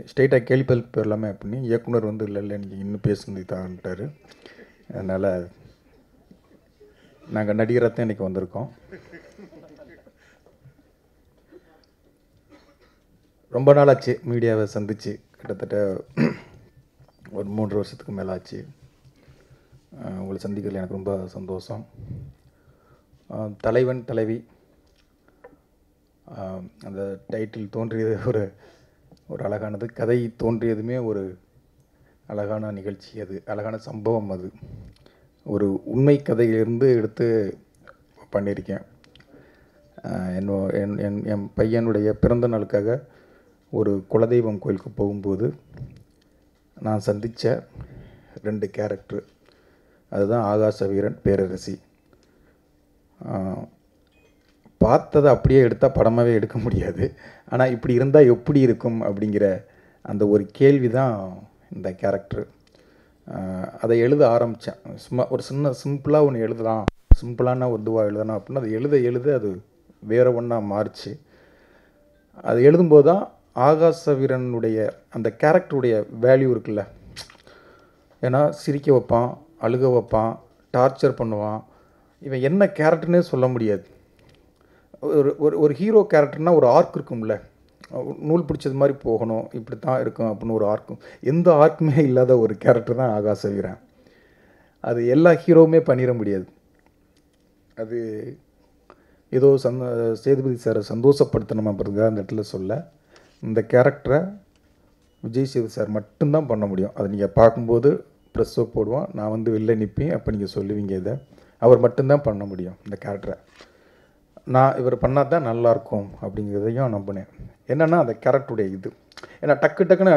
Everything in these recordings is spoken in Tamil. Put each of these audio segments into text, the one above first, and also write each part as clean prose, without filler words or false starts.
அப்படின்னு ஸ்ட்ரெயிட்டாக கேள்வி பதில் போயிடலாமே அப்படின்னு இயக்குனர் வந்து இல்லை நீங்கள் இன்னும் பேசுனது தான்ட்டார். அதனால் நாங்கள் நடிகராக தான் இன்றைக்கி வந்திருக்கோம். ரொம்ப நாள் ஆச்சு மீடியாவை சந்தித்து, கிட்டத்தட்ட ஒரு 3 வருஷத்துக்கு மேலே ஆச்சு. உங்களை சந்திக்கிறதுல எனக்கு ரொம்ப சந்தோஷம். தலைவன் தலைவி அந்த டைட்டில் தோன்றியது ஒரு அழகானது. கதை தோன்றியதுமே ஒரு அழகான நிகழ்ச்சி, அது அழகான சம்பவம். அது ஒரு உண்மை கதையிலிருந்து எடுத்து பண்ணியிருக்கேன். என் பையனுடைய பிறந்த நாளுக்காக ஒரு குலதெய்வம் கோயிலுக்கு போகும்போது நான் சந்தித்த 2 கேரக்டர், அதுதான் ஆகாச வீரன், பேரரசி. பார்த்ததை அப்படியே எடுத்தால் படமாகவே எடுக்க முடியாது. ஆனால் இப்படி இருந்தால் எப்படி இருக்கும் அப்படிங்கிற அந்த ஒரு கேள்வி தான் இந்த கேரக்டர். அதை எழுத ஆரம்பித்தேன். சும்மா ஒரு சிம்பிளாக ஒன்று எழுதலாம், சிம்பிளான ஒரு இதுவாக எழுதலாம் அப்படின்னு அது எழுத அது வேறு ஒன்றா மாறிச்சு. அது எழுதும்போது தான் ஆகாச வீரனுடைய அந்த கேரக்டருடைய வேல்யூ இருக்குல்ல. ஏன்னா சிரிக்க வைப்பான், அழுக வைப்பான், டார்ச்சர் பண்ணுவான். இவன் என்ன கேரக்டர்னே சொல்ல முடியாது. ஒரு ஹீரோ கேரக்டர்னால் ஒரு ஆர்க் இருக்கும்ல, நூல் பிடிச்சது மாதிரி போகணும், இப்படி தான் இருக்கும் அப்படின்னு ஒரு ஆர்க்கும். எந்த ஆர்க்குமே இல்லாத ஒரு கேரக்டர் தான் ஆகாச வீரன். அது எல்லா ஹீரோவுமே பண்ணிட முடியாது. அது ஏதோ சேதுபதி சாரை சந்தோஷப்படுத்தணும் அப்படிங்கிறத அந்த இடத்துல சொல்ல, இந்த கேரக்டரை விஜய் சேது சார் மட்டும்தான் பண்ண முடியும். அதை நீங்கள் பார்க்கும்போது ப்ரெஸ்ஸோ போடுவோம், நான் வந்து வெளில நிற்பேன், அப்போ நீங்கள் சொல்லுவீங்க. இதை அவர் மட்டும்தான் பண்ண முடியும். இந்த கேரக்டரை நான் இவர் பண்ணால் தான் நல்லாயிருக்கும் அப்படிங்கிறதையும் நம்பினேன். என்னென்னா அந்த கேரக்டருடைய இது, ஏன்னா டக்குன்னு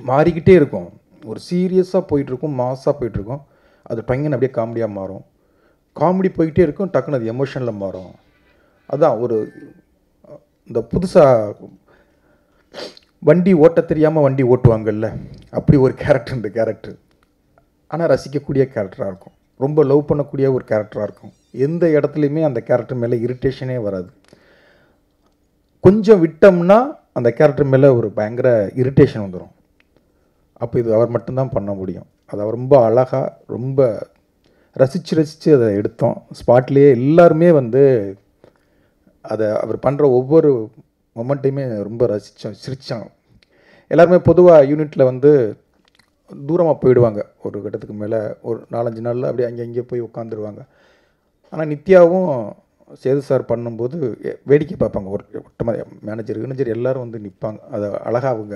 மாறிக்கிட்டே இருக்கும். ஒரு சீரியஸாக போயிட்டுருக்கும், மாஸாக போயிட்டுருக்கும், அது பையன் அப்படியே காமெடியாக மாறும். காமெடி போய்கிட்டே இருக்கும், டக்குன்னு அது எமோஷனில் மாறும். அதுதான் ஒரு இந்த புதுசாக வண்டி ஓட்ட தெரியாமல் வண்டி ஓட்டுவாங்கல்ல, அப்படி ஒரு கேரக்டர் இந்த கேரக்டர். ஆனால் ரசிக்கக்கூடிய கேரக்டராக இருக்கும், ரொம்ப லவ் பண்ணக்கூடிய ஒரு கேரக்டராக இருக்கும். எந்த இடத்துலையுமே அந்த கேரக்டர் மேலே இரிட்டேஷனே வராது. கொஞ்சம் விட்டோம்னா அந்த கேரக்டர் மேலே ஒரு பயங்கர இரிட்டேஷன் வந்துடும். அப்போ இது அவர் மட்டும்தான் பண்ண முடியும். அதை அவர் ரொம்ப அழகாக, ரொம்ப ரசித்து அதை எடுத்தோம். ஸ்பாட்லேயே எல்லாருமே வந்து அதை அவர் பண்ணுற ஒவ்வொரு மொமெண்ட்டையுமே ரொம்ப ரசித்தோம், சிரித்தோம். எல்லாருமே பொதுவாக யூனிட்டில் வந்து தூரமாக போயிடுவாங்க. ஒரு கட்டத்துக்கு மேலே ஒரு 4-5 நாளில் அப்படியே அங்கே போய் உட்காந்துருவாங்க. ஆனால் நித்யாவும் சேது சார் பண்ணும்போது வேடிக்கை பார்ப்பாங்க. ஒரு ஒட்டமாக மேனேஜர் எல்லோரும் வந்து நிற்பாங்க. அதை அழகாக அவங்க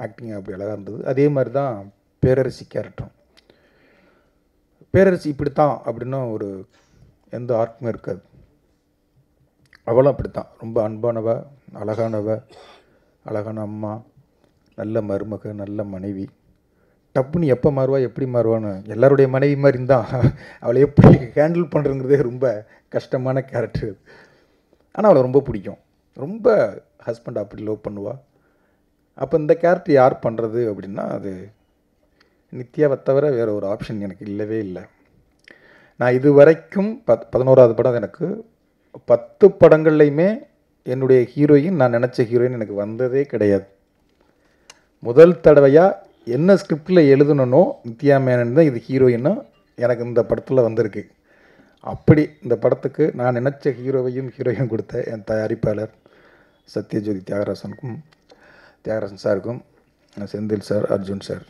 ஆக்டிங் அப்படி அழகாக இருந்தது. அதே மாதிரி தான் பேரரசி கேரக்டரும். பேரரசி இப்படித்தான் அப்படின்னு ஒரு எந்த ஆர்க்குமே இருக்காது. அவளும் அப்படித்தான், ரொம்ப அன்பானவ, அழகானவ, அழகான அம்மா, நல்ல மருமக, நல்ல மனைவி. டப்புன்னு எப்போ மாறுவா, எப்படி மாறுவான்னு எல்லாருடைய மனைவி மாதிரி இருந்தால் அவளை எப்படி ஹேண்டில் பண்ணுறங்கிறதே ரொம்ப கஷ்டமான கேரக்டர். ஆனால் அவளை ரொம்ப பிடிக்கும், ரொம்ப ஹஸ்பண்ட் அப்படி லவ் பண்ணுவாள். அப்போ இந்த கேரக்டர் யார் பண்ணுறது அப்படின்னா அது நித்யாவை தவிர வேறு ஒரு ஆப்ஷன் எனக்கு இல்லவே இல்லை. நான் இது வரைக்கும் 11வது படம், எனக்கு 10 படங்கள்லையுமே என்னுடைய ஹீரோயின் நான் நினச்ச ஹீரோயின் எனக்கு வந்ததே கிடையாது. முதல் தடவையாக என்ன ஸ்கிரிப்டில் எழுதணுன்னோ நித்யா மேனன் தான் இது ஹீரோயின்னா எனக்கு இந்த படத்தில் வந்திருக்கு. அப்படி இந்த படத்துக்கு நான் நினச்ச ஹீரோயின் கொடுத்த என் தயாரிப்பாளர் சத்யஜோதி தியாகராஜன் சாருக்கும், செந்தில் சார், அர்ஜுன் சார்,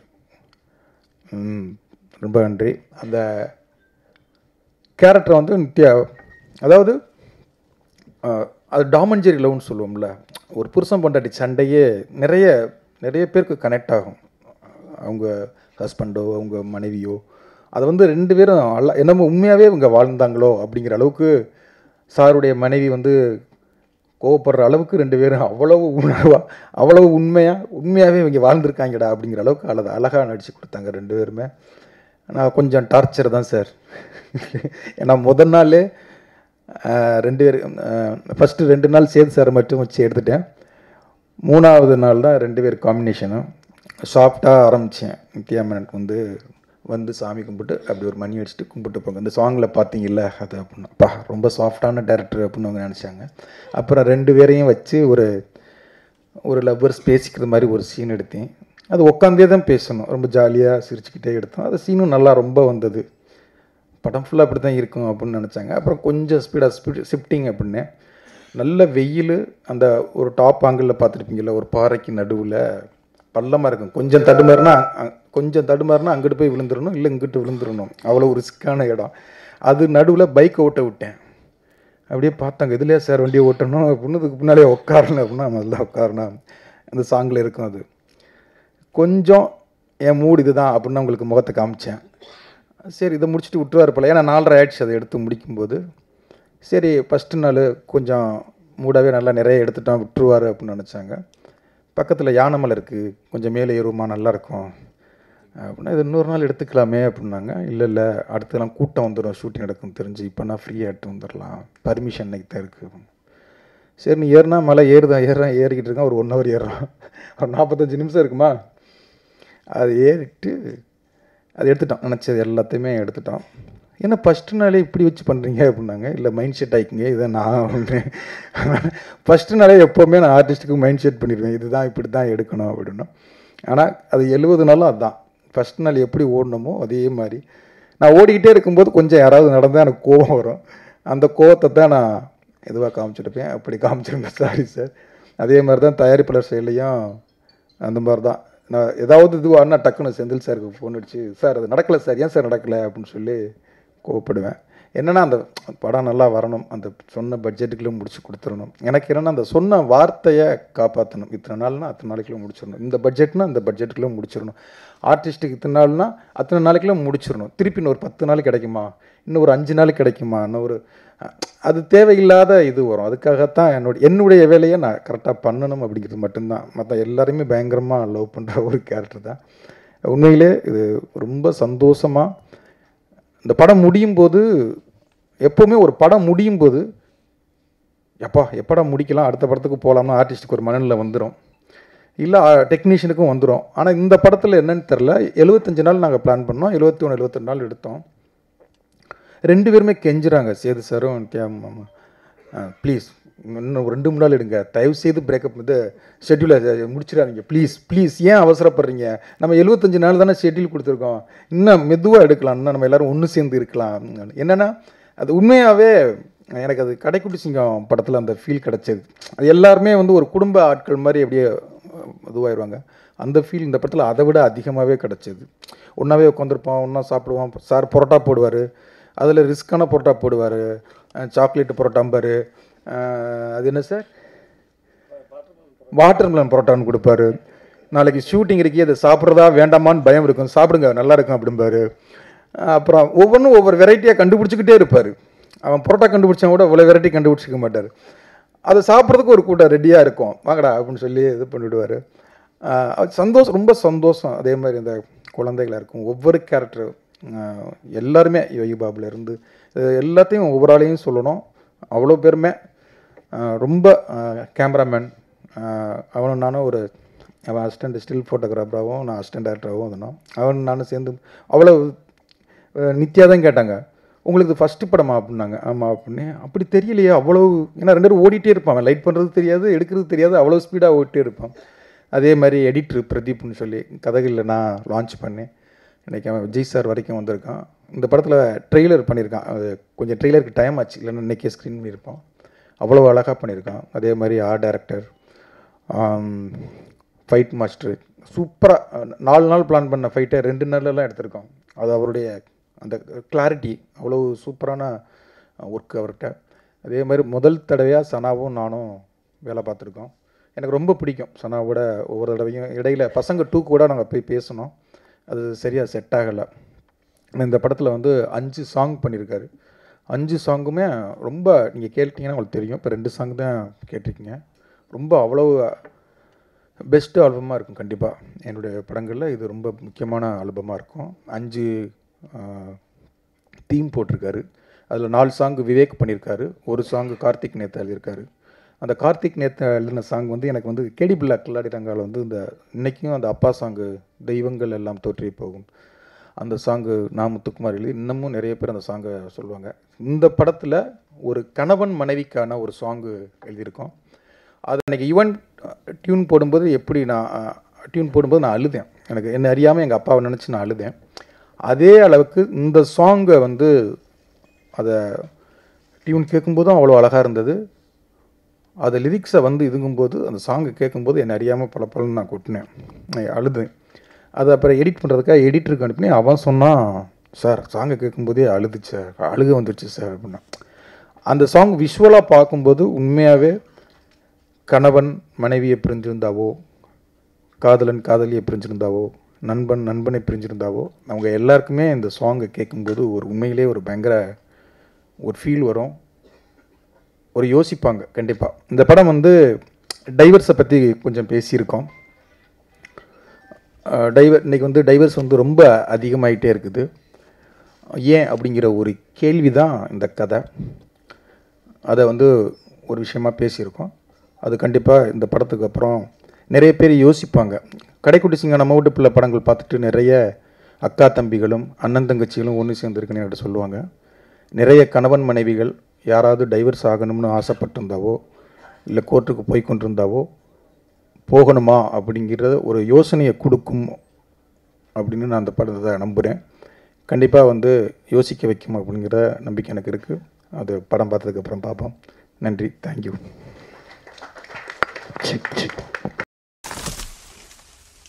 ரொம்ப நன்றி. அந்த கேரக்டரை வந்து நித்யா, அதாவது அது டாமஞ்சரி லவ்னு சொல்லுவோம்ல, ஒரு புருஷன் பொண்டாட்டி சண்டையே நிறைய பேருக்கு கனெக்ட் ஆகும். அவங்க ஹஸ்பண்டோ அவங்க மனைவியோ அதை வந்து 2 பேரும் என்னமோ உண்மையாகவே இவங்க வாழ்ந்தாங்களோ அப்படிங்கிற அளவுக்கு சாருடைய மனைவி வந்து கோவப்படுற அளவுக்கு 2 பேரும் அவ்வளவு உணர்வாக, அவ்வளவு உண்மையாகவே இவங்க வாழ்ந்துருக்காங்கடா அப்படிங்கிற அளவுக்கு அழகாக நடித்து கொடுத்தாங்க 2 பேருமே. நான் கொஞ்சம் டார்ச்சர் தான் சார். ஏன்னா முதல் நாள் 2 பேர், ஃபஸ்ட்டு 2 நாள் சேது சார் மட்டும் வச்சு எடுத்துட்டேன். 3வது நாள் தான் 2 பேர் காம்பினேஷனும். சாஃப்டாக ஆரம்பித்தேன். நித்யா மேனனுக்கு வந்து சாமி கும்பிட்டு அப்படி ஒரு மணி அடிச்சுட்டு கும்பிட்டு போங்க, இந்த சாங்கில் பார்த்தீங்கல்ல அது அப்படின்னா, அப்பா ரொம்ப சாஃப்டான டேரக்டர் அப்படின்னு அவங்க நினச்சாங்க. அப்புறம் 2 பேரையும் வச்சு ஒரு ஒரு லவ்வர்ஸ் பேசிக்கிற மாதிரி ஒரு சீன் எடுத்தேன். அது உட்காந்தே தான் பேசணும், ரொம்ப ஜாலியாக சிரிச்சுக்கிட்டே எடுத்தோம். அது சீனும் நல்லா ரொம்ப வந்தது. படம் ஃபுல்லாக அப்படி தான் இருக்கும் அப்படின்னு நினச்சாங்க. அப்புறம் கொஞ்சம் ஸ்பீட் ஷிஃப்டிங் அப்படின்னு நல்ல வெயில், அந்த ஒரு டாப் ஆங்கிளில் பார்த்துருப்பீங்கள்ல, ஒரு பாறைக்கு நடுவில் பள்ளமாக இருக்கும். கொஞ்சம் தடுமாறுனா அங்கிட்டு போய் விழுந்துடணும், இல்லை இங்கிட்டு விழுந்துடணும். அவ்வளோ ரிஸ்க்கான இடம். அது நடுவில் பைக்கை ஓட்ட விட்டேன். அப்படியே பார்த்தாங்க, இதுலையா சார் வண்டியை ஓட்டணும் அப்படின்னு. இதுக்கு பின்னாலே உட்காரணும் அப்படின்னா முதல்ல உட்காரணும். அந்த சாங்கில் இருக்கும். அது கொஞ்சம் என் மூடு இது தான் அப்படின்னு உங்களுக்கு முகத்தை காமிச்சேன். சரி, இதை முடிச்சுட்டு விட்டுருவார் போல, ஏன்னா 4:30 ஆயிடுச்சு அதை எடுத்து முடிக்கும்போது. சரி, ஃபஸ்ட்டு நாள் கொஞ்சம் மூடாகவே நல்லா நிறைய எடுத்துட்டோம், விட்டுருவார் அப்படின்னு நினச்சாங்க. பக்கத்தில் யானைமலை இருக்குது, கொஞ்சம் மேலே ஏறுமா நல்லாயிருக்கும் அப்படின்னா, இது இன்னொரு நாள் எடுத்துக்கலாமே அப்படின்னாங்க. இல்லை அடுத்தலாம் கூட்டம் வந்துடும், ஷூட்டிங் நடக்கும் தெரிஞ்சு, இப்போ நான் ஃப்ரீயாக எடுத்து வந்துடலாம், பர்மிஷன் இன்னைக்கு தான் இருக்குது. சரி, நீ ஏறினா மலை ஏறிக்கிட்டு இருக்கேன். ஒரு 1 ஹவர் ஏறுறான், ஒரு 45 நிமிஷம் இருக்குமா. அது ஏறிட்டு அது எடுத்துட்டோம், நினச்சது எல்லாத்தையுமே எடுத்துட்டோம். ஏன்னா ஃபஸ்ட்டு நாளே இப்படி வச்சு பண்ணுறீங்க அப்படின்னாங்க. இல்லை, மைண்ட் செட் ஆகிக்கிங்க, இதை நான் ஒன்று ஃபஸ்ட்டு நாளே எப்போவுமே நான் ஆர்டிஸ்ட்டுக்கு மைண்ட் செட் பண்ணிடுவேன், இதுதான் இப்படி தான் எடுக்கணும் அப்படின்னா. ஆனால் அது 70 நாளும் அதுதான். ஃபஸ்ட் நாள் எப்படி ஓடணுமோ அதே மாதிரி நான் ஓடிக்கிட்டே இருக்கும்போது கொஞ்சம் யாராவது நடந்தால் எனக்கு கோபம் வரும். அந்த கோபத்தை தான் நான் இதுவாக காமிச்சிருப்பேன். அப்படி காமிச்சிருந்தேன், சாரி சார். அதே மாதிரி தான் தயாரிப்பாளர் சைட்லேயும் அந்த மாதிரி தான். நான் ஏதாவது இதுவானா டக்குன்னு செந்தில் சாருக்கு ஃபோன் அடிச்சு, சார் அது நடக்கலை சார், ஏன் சார் நடக்கலை அப்படின்னு சொல்லி கோவப்படுவேன். என்னென்னா அந்த படம் நல்லா வரணும், அந்த சொன்ன பட்ஜெட்டுக்குள்ளே முடிச்சு கொடுத்துடணும். எனக்கு என்னென்னா அந்த சொன்ன வார்த்தையை காப்பாற்றணும். இத்தனை நாள்னா அத்தனை நாளைக்குள்ளே முடிச்சிடணும், இந்த பட்ஜெட்னா இந்த பட்ஜெட்டுக்குள்ளே முடிச்சிடணும், ஆர்டிஸ்ட்டுக்கு இத்தனை நாள்னா அத்தனை நாளைக்குள்ளே முடிச்சிடணும். திருப்பி இன்னும் ஒரு 10 நாள் கிடைக்குமா, இன்னும் ஒரு 5 நாள் கிடைக்குமா, இன்னும் ஒரு அது தேவையில்லாத இது வரும். அதுக்காகத்தான் என்னுடைய வேலையை நான் கரெக்டாக பண்ணணும் அப்படிங்கிறது மட்டும்தான். மற்ற எல்லாருமே பயங்கரமாக லவ் பண்ணுற ஒரு கேரக்டர் தான். உண்மையிலே இது ரொம்ப சந்தோஷமாக இந்த படம் முடியும் போது, எப்போவுமே ஒரு படம் முடியும் போது எப்படா முடிக்கலாம், அடுத்த படத்துக்கு போகலாம்னு ஆர்டிஸ்ட்டுக்கு ஒரு மனநிலை வந்துடும், இல்லை டெக்னீஷியனுக்கும் வந்துடும். ஆனால் இந்த படத்தில் என்னன்னு தெரில, 75 நாள் நாங்கள் பிளான் பண்ணோம், 71 72 நாள் எடுத்தோம். 2 பேருமே கெஞ்சுறாங்க, சேது சாரும் மாமா, ப்ளீஸ் இன்னும் 2 நாள் எடுங்க, தயவு செய்து பிரேக்கப் இது ஷெட்யூலை முடிச்சிடாதீங்க ப்ளீஸ், ஏன் அவசரப்படுறீங்க, நம்ம 75 நாள் தானே ஷெட்யூல் கொடுத்துருக்கோம், இன்னும் மெதுவாக எடுக்கலாம், இன்னும் நம்ம எல்லோரும் ஒன்று சேர்ந்து இருக்கலாம். என்னென்னா அது உண்மையாகவே எனக்கு அது கடைக்குட்டி சிங்கம் படத்தில் அந்த ஃபீல் கிடச்சது. அது எல்லாருமே ஒரு குடும்ப ஆட்கள் மாதிரி அப்படியே இதுவாகிடுவாங்க. அந்த ஃபீல் இந்த படத்தில் அதை விட அதிகமாகவே கிடச்சிது. ஒன்றாவே உட்காந்துருப்போம், ஒன்றா சாப்பிடுவோம். சார் பரோட்டா போடுவார், அதில் ரிஸ்க்கான பரோட்டா போடுவார், சாக்லேட்டு பரோட்டாம்பார், அது என்ன சார், வாட்டர்மெலன் பரோட்டான்னு கொடுப்பாரு. நாளைக்கு ஷூட்டிங் இருக்கே, அதை சாப்பிட்றதா வேண்டாமான்னு பயம் இருக்கும், சாப்பிடுங்க நல்லா இருக்கும் அப்படிம்பாரு. அப்புறம் ஒவ்வொன்றும் ஒவ்வொரு வெரைட்டியாக கண்டுபிடிச்சிக்கிட்டே இருப்பார். அவன் பரோட்டா கண்டுபிடிச்சா கூட இவ்வளோ வெரைட்டி கண்டுபிடிச்சிக்க மாட்டார். அதை சாப்பிட்றதுக்கு ஒரு கூட்டம் ரெடியாக இருக்கும், வாங்கடா அப்படின்னு சொல்லி இது பண்ணிவிடுவார். சந்தோஷம், ரொம்ப சந்தோஷம். அதே மாதிரி இந்த குழந்தைகளாக இருக்கும், ஒவ்வொரு கேரக்டர் எல்லாருமே, யோகி பாபுலேருந்து எல்லாத்தையும் ஒவ்வொரு ஆளையும் சொல்லணும். அவ்வளோ பேருமே ரொம்ப கேமராமேன், அவனும் நானும் அவன் அசிஸ்டண்ட் ஸ்டில் ஃபோட்டோகிராஃபராகவும் நான் அசிஸ்டன்ட் டேரக்டராகவும் இருந்தோம். நானும் சேர்ந்து அவ்வளோ நித்யா தான் கேட்டாங்க, உங்களுக்கு ஃபஸ்ட்டு படமா அப்படின்னாங்க. ஆமாம் அப்படின்னு. அப்படி தெரியலையே அவ்வளோ, ஏன்னா 2 பேரும் ஓடிட்டே இருப்பான், லைட் பண்ணுறது தெரியாது, எடுக்கிறது தெரியாது, அவ்வளோ ஸ்பீடாக ஓடிட்டே இருப்பான். அதே மாதிரி எடிட்ரு பிரதீப்னு சொல்லி கதைகளில் நான் லான்ச் பண்ணேன். இன்றைக்கி அவன் விஜய் சார் வரைக்கும் வந்திருக்கான். இந்த படத்தில் ட்ரெய்லர் பண்ணியிருக்கான், அது கொஞ்சம் ட்ரெய்லருக்கு டைம் ஆச்சு, இல்லைன்னா இன்றைக்கே ஸ்க்ரீன் பண்ணியிருப்பான். அவ்வளோ அழகாக பண்ணியிருக்கான். அதே மாதிரி டைரக்டர், ஃபைட் மாஸ்டர் சூப்பராக 4 நாள் பிளான் பண்ண ஃபைட்டை 2 நாள்லாம் எடுத்திருக்கோம். அது அவருடைய அந்த கிளாரிட்டி, அவ்வளோ சூப்பரான ஒர்க் அவர்கிட்ட. அதே மாதிரி முதல் தடவையாக சனாவும் நானும் வேலை பார்த்துருக்கோம். எனக்கு ரொம்ப பிடிக்கும் சனாவோட. ஒவ்வொரு தடவையும் இடையில் பசங்க 2 கூட நாங்கள் போய் பேசணும், அது சரியாக செட் ஆகலை. இந்த படத்தில் 5 சாங் பண்ணியிருக்காரு. 5 சாங்குமே ரொம்ப, நீங்கள் கேட்டிங்கன்னா உங்களுக்கு தெரியும், இப்போ 2 சாங் தான் கேட்டிருக்கீங்க. ரொம்ப அவ்வளோ பெஸ்ட்டு ஆல்பமாக இருக்கும். கண்டிப்பாக என்னுடைய படங்களில் இது ரொம்ப முக்கியமான ஆல்பமாக இருக்கும். 5 தீம் போட்டிருக்காரு. அதில் 4 சாங்கு விவேக் பண்ணியிருக்காரு, 1 சாங்கு கார்த்திக் நேத்தா எழுதியிருக்காரு. அந்த கார்த்திக் நேத்தா எழுதின சாங் எனக்கு கேடி பிள்ளை கில்லாடி ரங்காவில் இந்த இன்றைக்கும் அந்த அப்பா சாங்கு தெய்வங்கள் எல்லாம் தோற்றி போகும், அந்த சாங்கு நான் முத்துக்குமார் எழுதி, இன்னமும் நிறைய பேர் அந்த சாங்கை சொல்லுவாங்க. இந்த படத்தில் ஒரு கணவன் மனைவிக்கான ஒரு சாங்கு எழுதியிருக்கோம். அது அன்றைக்கி ஈவெண்ட் டியூன் போடும்போது எப்படி டியூன் போடும்போது நான் அழுதேன். எனக்கு என்ன அறியாமல் எங்கள் அப்பாவை நினச்சி நான் அழுதேன். அதே அளவுக்கு இந்த சாங்கை வந்து அதை டியூன் கேட்கும்போதும் அவ்வளோ அழகாக இருந்தது. அதை லிரிக்ஸை வந்து இதுங்கும்போது அந்த சாங்கை கேட்கும்போது என்னை அறியாமல் பல பலன்னு நான் கொட்டினேன், அழுதேன். அதை அப்புறம் எடிட் பண்ணுறதுக்காக எடிட்டருக்கு அனுப்பினேன். அவன் சொன்னான், சார் சாங்கை கேட்கும்போதே அழுதுச்சு சார், அழுக வந்துடுச்சு சார் அப்படின்னா. அந்த சாங் விஷுவலாக பார்க்கும்போது உண்மையாகவே கணவன் மனைவியை பிரிஞ்சிருந்தாவோ, காதலன் காதலியை பிரிஞ்சிருந்தாவோ, நண்பன் நண்பனை பிரிஞ்சிருந்தாவோ, அவங்க எல்லாருக்குமே இந்த சாங்கை கேட்கும்போது ஒரு உண்மையிலே ஒரு பயங்கர ஒரு ஃபீல் வரும், ஒரு யோசிப்பாங்க கண்டிப்பாக. இந்த படம் வந்து டைவர்ஸை பற்றி கொஞ்சம் பேசியிருக்கோம். இன்றைக்கி வந்து டைவர்ஸ் வந்து ரொம்ப அதிகமாகிட்டே இருக்குது. ஏன் அப்படிங்கிற ஒரு கேள்வி தான் இந்த கதை. அதை வந்து ஒரு விஷயமாக பேசியிருக்கோம். அது கண்டிப்பாக இந்த படத்துக்கு அப்புறம் நிறைய பேர் யோசிப்பாங்க. கடைக்குட்டி சிங்கான மவுட்டு பிள்ளை படங்கள் பார்த்துட்டு நிறைய அக்கா தம்பிகளும் அண்ணன் தங்கச்சிகளும் ஒன்று சேர்ந்துருக்குன்னு என்கிட்ட சொல்லுவாங்க. நிறைய கணவன் மனைவிகள் யாராவது டைவர்ஸ் ஆகணும்னு ஆசைப்பட்டிருந்தாவோ, இல்லை கோர்ட்டுக்கு போய் கொண்டிருந்தாவோ, போகணுமா அப்படிங்கிற ஒரு யோசனையை கொடுக்கும் அப்படின்னு நான் அந்த படத்தை நம்புகிறேன். கண்டிப்பாக வந்து யோசிக்க வைக்கும் அப்படிங்கிற நம்பிக்கை எனக்கு இருக்குது. அது படம் பார்த்ததுக்கப்புறம் பார்ப்போம். நன்றி, தேங்க்யூ.